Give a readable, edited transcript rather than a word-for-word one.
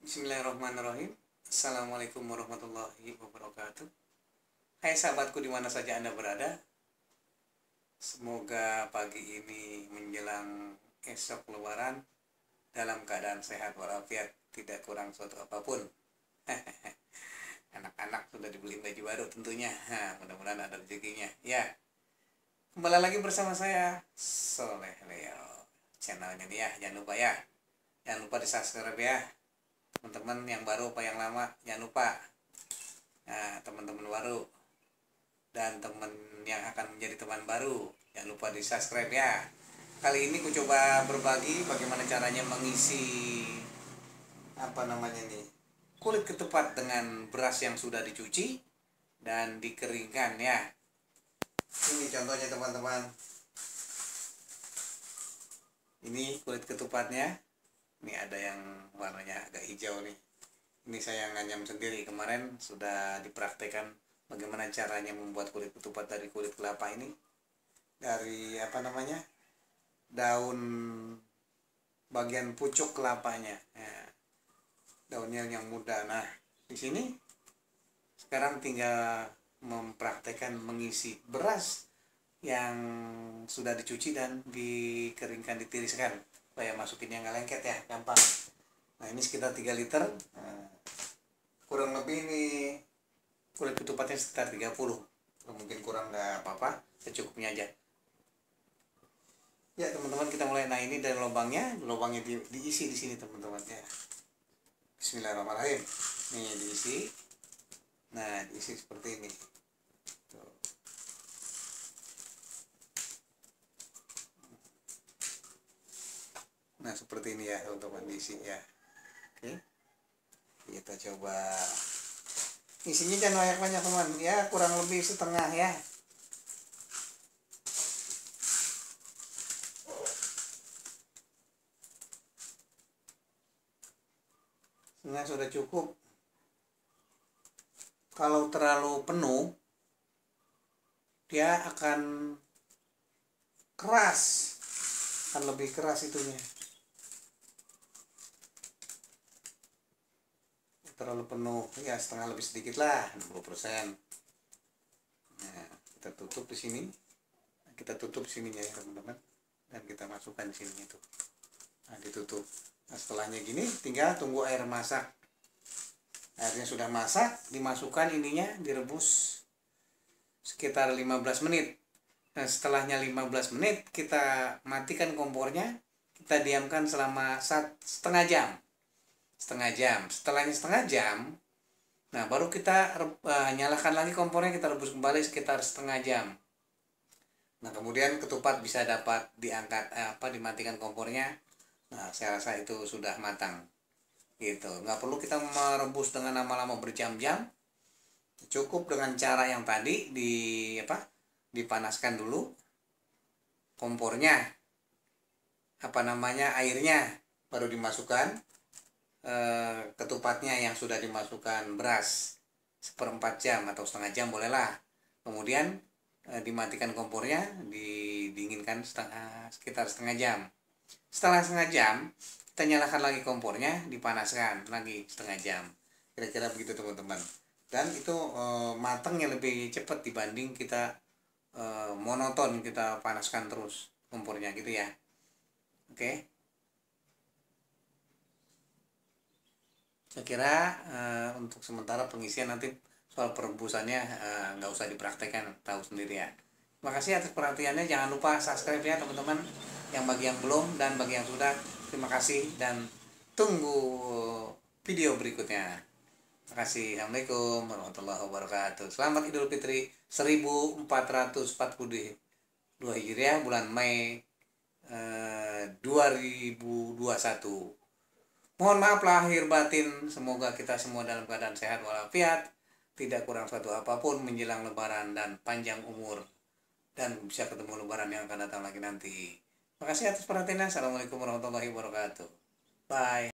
Bismillahirrahmanirrahim. Assalamualaikum warahmatullahi wabarakatuh. Hai sahabatku dimana saja Anda berada. Semoga pagi ini menjelang esok lebaran dalam keadaan sehat walafiat, tidak kurang suatu apapun. Anak-anak sudah dibeli baju baru tentunya. Mudah-mudahan ada rezekinya. Ya, kembali lagi bersama saya Soleh Leo. Channelnya nih ya, jangan lupa ya. Jangan lupa di subscribe ya. Teman-teman yang baru apa yang lama jangan lupa. Nah, teman-teman baru dan teman yang akan menjadi teman baru jangan lupa di subscribe ya. Kali ini aku coba berbagi bagaimana caranya mengisi kulit ketupat dengan beras yang sudah dicuci dan dikeringkan ya. Ini contohnya teman-teman. Ini kulit ketupatnya. Ini ada yang warnanya agak hijau nih. Ini saya nganyam sendiri. Kemarin sudah dipraktekkan bagaimana caranya membuat kulit ketupat dari kulit kelapa ini. Dari daun bagian pucuk kelapanya. Ya, daunnya yang muda. Nah, di sini sekarang tinggal mempraktekkan mengisi beras yang sudah dicuci dan dikeringkan, ditiriskan supaya masukinnya nggak lengket ya, gampang. Nah, ini sekitar 3 liter. Nah, kurang lebih ini kulit ketupatnya sekitar 30. Mungkin kurang nggak apa-apa, secukupnya aja. Ya teman-teman, kita mulai. Nah, ini dari lubangnya diisi di sini teman-teman ya. Bismillahirrahmanirrahim. Nih diisi. Nah, diisi seperti ini. Tuh. Nah, seperti ini ya teman-teman, diisi ya. Oke. Kita coba. Isinya jangan banyak-banyak teman. Ya, kurang lebih setengah ya. Setengah sudah cukup. Kalau terlalu penuh, dia akan keras. Akan lebih keras itunya. Terlalu penuh ya, setengah lebih sedikit lah, 60%. Nah, kita tutup di sini. Kita tutup sininya ya teman-teman, dan kita masukkan di sini itu. Nah, ditutup. Nah, setelahnya gini tinggal tunggu air masak. Airnya sudah masak, dimasukkan ininya, direbus sekitar 15 menit. Nah, setelahnya 15 menit kita matikan kompornya, kita diamkan selama setengah jam. Setelahnya setengah jam, nah baru kita nyalakan lagi kompornya, kita rebus kembali sekitar setengah jam. Nah, kemudian ketupat bisa dapat diangkat, dimatikan kompornya. Nah, saya rasa itu sudah matang gitu. Nggak perlu kita merebus dengan lama-lama berjam-jam. Cukup dengan cara yang tadi, dipanaskan dulu kompornya, airnya, baru dimasukkan ketupatnya yang sudah dimasukkan beras 1/4 jam atau setengah jam bolehlah. Kemudian dimatikan kompornya, didinginkan sekitar setengah jam. Setelah setengah jam kita nyalakan lagi kompornya, dipanaskan lagi setengah jam. Kira-kira begitu teman-teman. Dan itu matangnya lebih cepat dibanding kita monoton kita panaskan terus kompornya gitu ya. Oke. Saya kira untuk sementara pengisian, nanti soal perebusannya nggak usah dipraktekkan, tahu sendiri ya. Terima kasih atas perhatiannya. Jangan lupa subscribe ya teman-teman, yang bagi yang belum dan bagi yang sudah. Terima kasih dan tunggu video berikutnya. Terima kasih. Assalamualaikum warahmatullahi wabarakatuh. Selamat Idul Fitri 1442 Hijriah, bulan Mei 2021. Mohon maaf lahir batin. Semoga kita semua dalam keadaan sehat walafiat, tidak kurang suatu apapun menjelang lebaran, dan panjang umur, dan bisa ketemu lebaran yang akan datang lagi nanti. Terima kasih atas perhatiannya. Assalamualaikum warahmatullahi wabarakatuh. Bye.